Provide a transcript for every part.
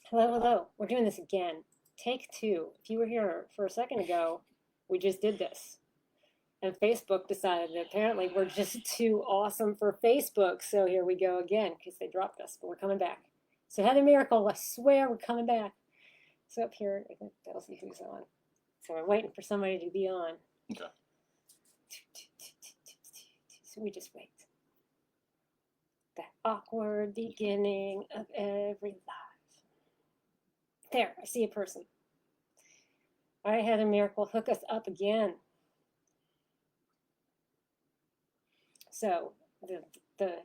Hello, hello. We're doing this again. Take two. If you were here for a second ago, we just did this. And Facebook decided that apparently we're just too awesome for Facebook. So here we go again because they dropped us, but we're coming back. So Heather Miracle, I swear we're coming back. So up here, I think that'll see who's on. So I'm waiting for somebody to be on. Okay. So we just wait. That awkward beginning of every life. There, I see a person. All right, Heather Miracle, hook us up again. So the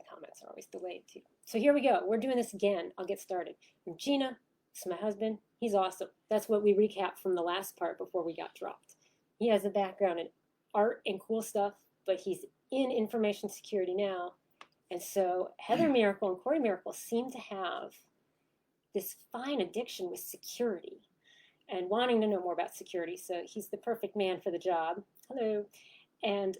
comments are always delayed too. So here we go. We're doing this again. I'll get started. Gina, this is my husband. He's awesome. That's what we recapped from the last part before we got dropped. He has a background in art and cool stuff, but he's in information security now. And so Heather Miracle and Corey Miracle seem to have this fine addiction with security and wanting to know more about security. So he's the perfect man for the job. Hello. And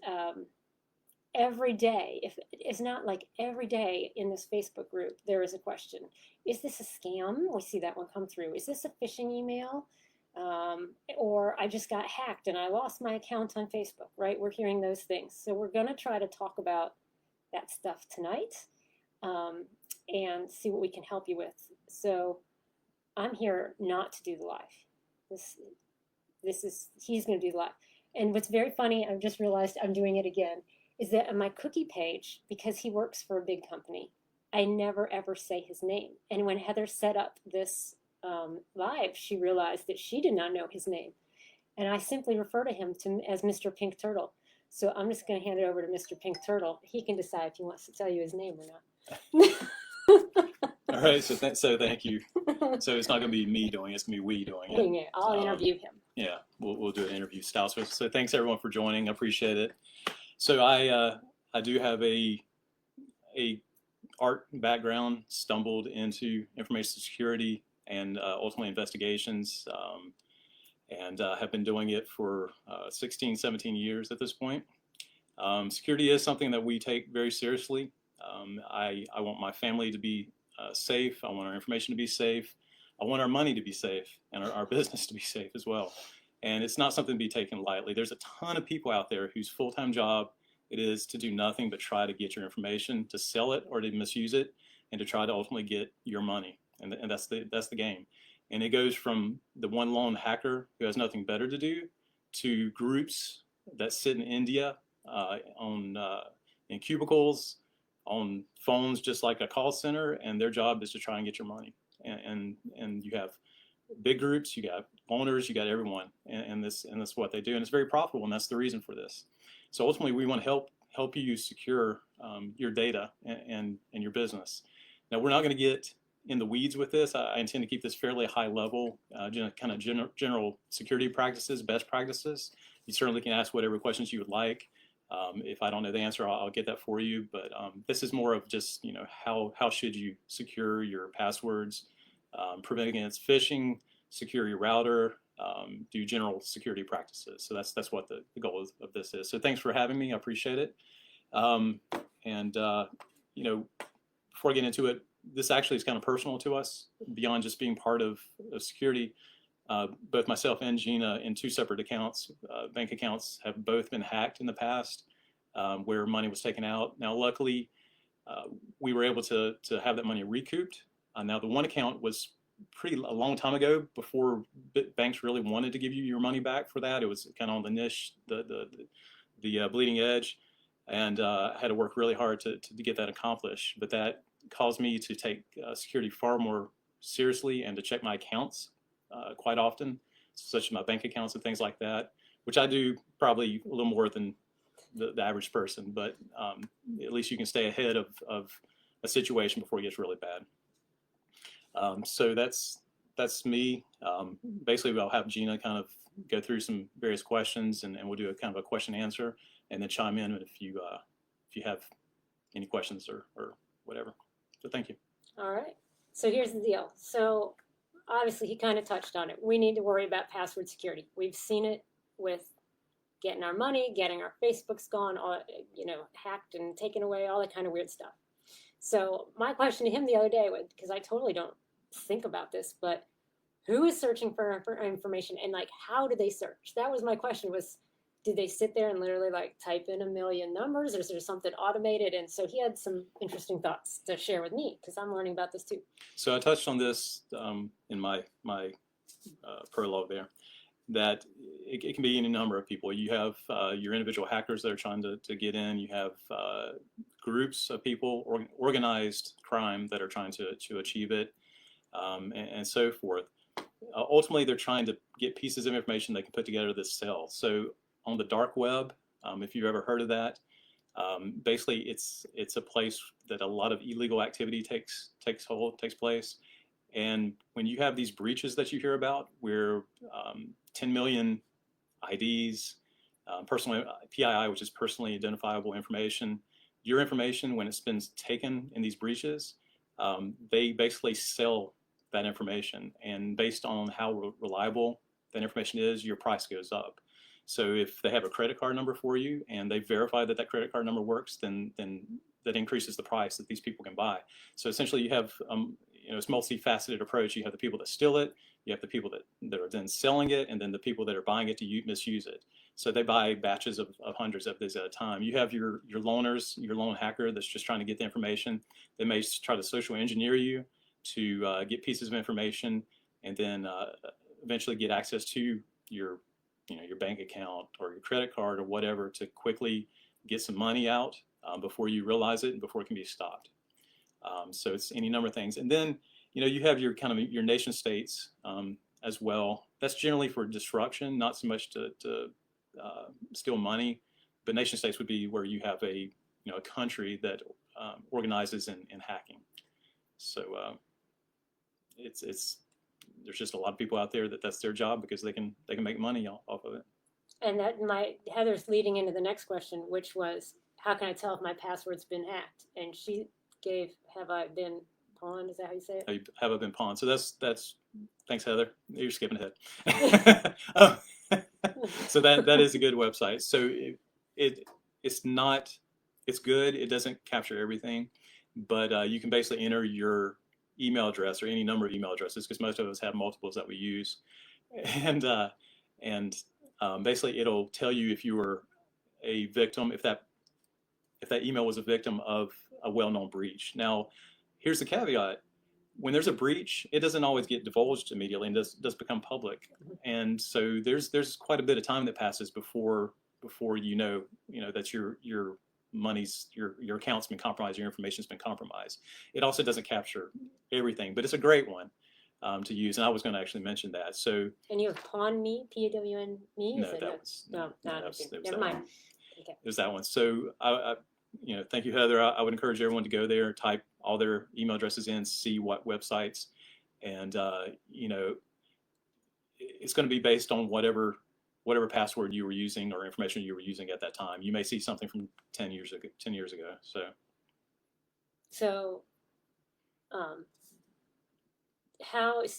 every day, if it's not like every day in this Facebook group, there is a question. Is this a scam? We see that one come through. Is this a phishing email? Or I just got hacked and I lost my account on Facebook, right? We're hearing those things. So we're going to try to talk about that stuff tonight and see what we can help you with. So I'm here not to do the live. He's going to do the live. And what's very funny, I've just realized I'm doing it again, is that on my cookie page, because he works for a big company, I never ever say his name. And when Heather set up this live, she realized that she did not know his name. And I simply refer to him as Mr. Pink Turtle. So I'm just going to hand it over to Mr. Pink Turtle. He can decide if he wants to tell you his name or not. All right. So thank you. So it's not going to be me doing it. It's going to be we doing it. Yeah, I'll interview him. Yeah, we'll do an interview style. So thanks everyone for joining. I appreciate it. So I do have a art background, stumbled into information security and ultimately investigations, and have been doing it for 16, 17 years at this point. Security is something that we take very seriously. I want my family to be safe. I want our information to be safe. I want our money to be safe and our business to be safe as well. And it's not something to be taken lightly. There's a ton of people out there whose full-time job it is to do nothing but try to get your information, to sell it or to misuse it, and to try to ultimately get your money. And that's the game. And it goes from the one lone hacker who has nothing better to do to groups that sit in India in cubicles, on phones just like a call center, and their job is to try and get your money. And you have big groups, you got owners, you got everyone, and that's what they do, and it's very profitable, and that's the reason for this. So ultimately, we want to help you secure your data and your business. Now, we're not going to get in the weeds with this. I intend to keep this fairly high level, kind of general security practices, best practices. You certainly can ask whatever questions you would like. If I don't know the answer, I'll get that for you. But this is more of just, how should you secure your passwords, prevent against phishing, secure your router, do general security practices. So that's what the goal of this is. So thanks for having me. I appreciate it. Before I get into it, this actually is kind of personal to us beyond just being part of security. Both myself and Gina, in two separate accounts, bank accounts, have both been hacked in the past, where money was taken out. Now, luckily, we were able to have that money recouped. Now, the one account was a long time ago, before banks really wanted to give you your money back for that. It was kind of on the niche, the bleeding edge, and I had to work really hard to get that accomplished. But that caused me to take security far more seriously and to check my accounts quite often, such as my bank accounts and things like that, which I do probably a little more than the average person, but at least you can stay ahead of a situation before it gets really bad. So that's me. Basically, I'll have Gina kind of go through some various questions, and we'll do a kind of a question answer, and then chime in if you have any questions or whatever. So thank you. All right. So here's the deal. So obviously he kind of touched on it. We need to worry about password security. We've seen it with getting our money, getting our Facebooks gone, all, hacked and taken away, all that kind of weird stuff. So my question to him the other day was, because I totally don't think about this, but who is searching for information, and like how do they search? That was my question, was did they sit there and literally like type in a million numbers, or is there something automated? And so he had some interesting thoughts to share with me because I'm learning about this too. So I touched on this in my prologue there, that it can be any number of people. You have your individual hackers that are trying to get in. You have groups of people, organized crime that are trying to achieve it, and so forth. Ultimately, they're trying to get pieces of information they can put together that sell. So on the dark web, if you've ever heard of that, basically it's a place that a lot of illegal activity takes place. And when you have these breaches that you hear about, where 10 million IDs, personal PII, which is personally identifiable information, your information, when it's been taken in these breaches, they basically sell that information. And based on how reliable that information is, your price goes up. So if they have a credit card number for you and they verify that that credit card number works, then that increases the price that these people can buy. So essentially you have it's a multifaceted approach. You have the people that steal it, you have the people that are then selling it, and then the people that are buying it to misuse it. So they buy batches of hundreds of these at a time. You have your loners, your lone hacker that's just trying to get the information. They may try to social engineer you to get pieces of information, and then eventually get access to your bank account or your credit card or whatever to quickly get some money out before you realize it and before it can be stopped. So it's any number of things. And then, you have your kind of your nation states as well. That's generally for disruption, not so much to steal money, but nation states would be where you have a country that organizes in hacking. So there's just a lot of people out there that's their job because they can make money off of it. And that Heather's leading into the next question, which was, how can I tell if my password's been hacked? And she gave, have I been pawned? Is that how you say it? Have I been pawned? So that's thanks, Heather. You're skipping ahead. So that is a good website. So it's good. It doesn't capture everything, but you can basically enter your email address or any number of email addresses, because most of us have multiples that we use, and basically it'll tell you if you were a victim, if that email was a victim of a well-known breach. Now, here's the caveat: when there's a breach, it doesn't always get divulged immediately and does become public. And so there's quite a bit of time that passes before that your money's your account's been compromised, your information's been compromised. It also doesn't capture everything, but it's a great one to use. And I was going to actually mention that. So. And you have Pawn Me, PAWN Me? No, never mind. Okay. There's that one. So I thank you, Heather. I would encourage everyone to go there, type all their email addresses in, see what websites, and it's going to be based on whatever password you were using or information you were using at that time. You may see something from 10 years ago. So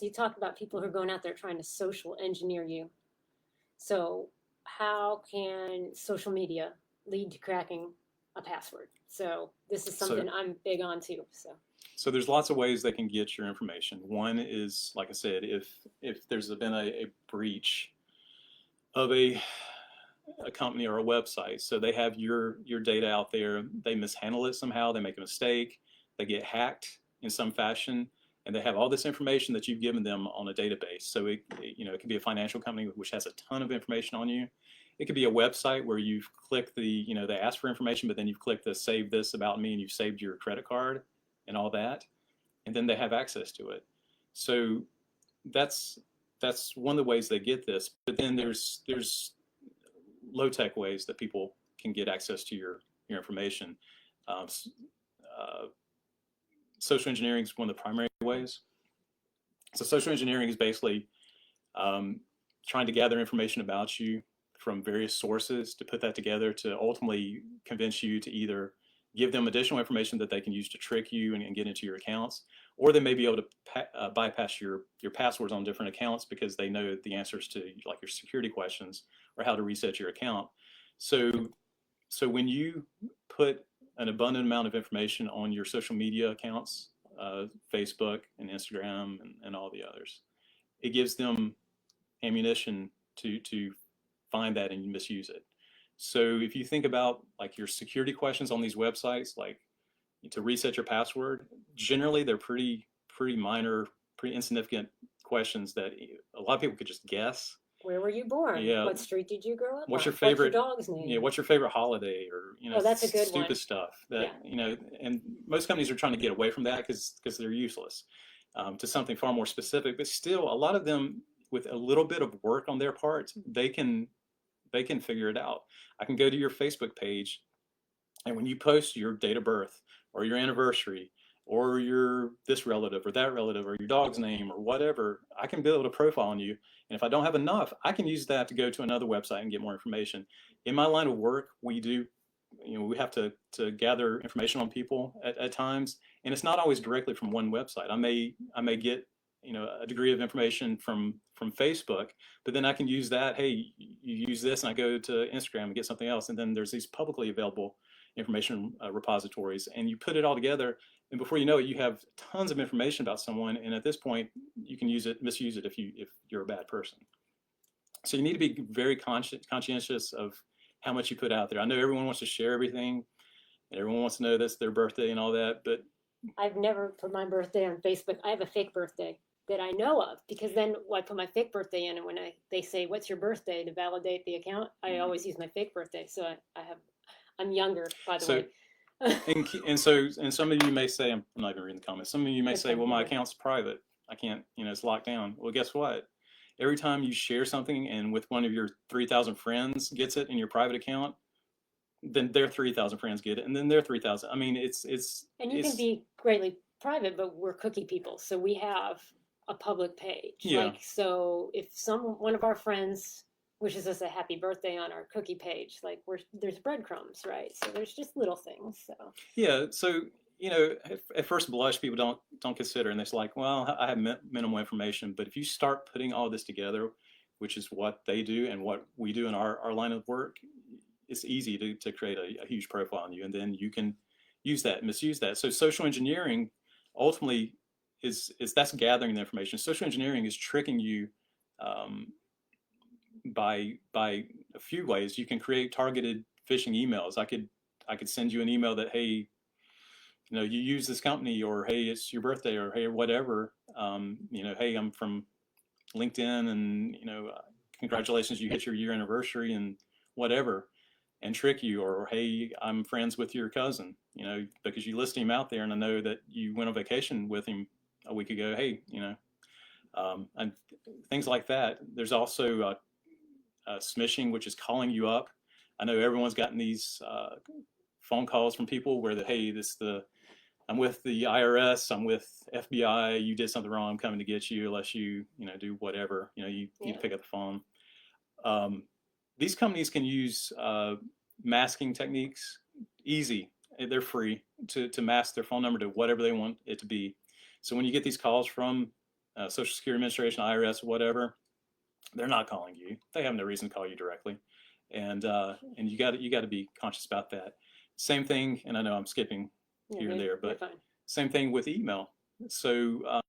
you talk about people who are going out there trying to social engineer you. So how can social media lead to cracking a password? So this is something I'm big on too. So there's lots of ways they can get your information. One is, like I said, if there's been a breach of a company or a website, so they have your data out there, they mishandle it somehow, they make a mistake, they get hacked in some fashion, and they have all this information that you've given them on a database. So it could be a financial company which has a ton of information on you. It could be a website where you've clicked they ask for information, but then you've clicked the save this about me and you've saved your credit card and all that, and then they have access to it. So that's one of the ways they get this. But then there's low-tech ways that people can get access to your information. Social engineering is one of the primary ways. So social engineering is basically trying to gather information about you from various sources to put that together to ultimately convince you to either give them additional information that they can use to trick you and get into your accounts, or they may be able to bypass your passwords on different accounts because they know the answers to like your security questions or how to reset your account. So when you put an abundant amount of information on your social media accounts Facebook and Instagram and all the others. It gives them ammunition to find that and misuse it. So if you think about like your security questions on these websites, like to reset your password, generally they're pretty minor, pretty insignificant questions that a lot of people could just guess. Where were you born? Yeah. What street did you grow up What's on? your favorite? What's your dog's name? Yeah, what's your favorite holiday, or Oh, that's a good stupid one. stuff that Yeah. And most companies are trying to get away from that because they're useless, to something far more specific. But still, a lot of them, with a little bit of work on their part, they can figure it out. I can go to your Facebook page, and when you post your date of birth or your anniversary or your this relative or that relative or your dog's name or whatever, I can build a profile on you. And if I don't have enough, I can use that to go to another website and get more information. In my line of work, we do, we have to gather information on people at times, and it's not always directly from one website. I may get a degree of information from Facebook, but then I can use that. Hey, you use this, and I go to Instagram and get something else, and then there's these publicly available information repositories, and you put it all together, and before you know it, you have tons of information about someone. And at this point, you can misuse it if you're a bad person. So you need to be very conscientious of how much you put out there. I know everyone wants to share everything, and everyone wants to know that's their birthday and all that, but I've never put my birthday on Facebook. I have a fake birthday that I know of, because then I put my fake birthday in, and when they say, "What's your birthday?" to validate the account, I always use my fake birthday. So I'm younger, by the way. and some of you may say, I'm not even reading the comments. Some of you may say, well, my account's private. I can't, it's locked down. Well, guess what? Every time you share something and with one of your 3,000 friends gets it in your private account, then their 3,000 friends get it, and then their 3,000. I mean, it's. And you can be greatly private, but we're cookie people, so we have a public page. Yeah. Like, so if one of our friends wishes us a happy birthday on our cookie page, like there's breadcrumbs, right? So there's just little things. So yeah, so at first blush, people don't consider, and it's like, well, I have minimal information. But if you start putting all this together, which is what they do and what we do in our line of work, it's easy to create a huge profile on you, and then you can use that, misuse that. So social engineering ultimately that's gathering the information. Social engineering is tricking you by a few ways. You can create targeted phishing emails. I could send you an email that, hey, you use this company, or hey, it's your birthday, or hey, whatever. Hey, I'm from LinkedIn, and congratulations, you hit your year anniversary, and whatever, and trick you. Or hey, I'm friends with your cousin, because you list him out there, and I know that you went on vacation with him a week ago. Hey, and things like that. There's also smishing, which is calling you up. I know everyone's gotten these phone calls from people where hey, I'm with the IRS, I'm with FBI, you did something wrong, I'm coming to get you, unless you do whatever, you pick up the phone. These companies can use masking techniques, easy. They're free to mask their phone number to whatever they want it to be. So when you get these calls from Social Security Administration, IRS, whatever, they're not calling you. They have no reason to call you directly, and you got to be conscious about that. Same thing, and I know I'm skipping here and there, but same thing with email. So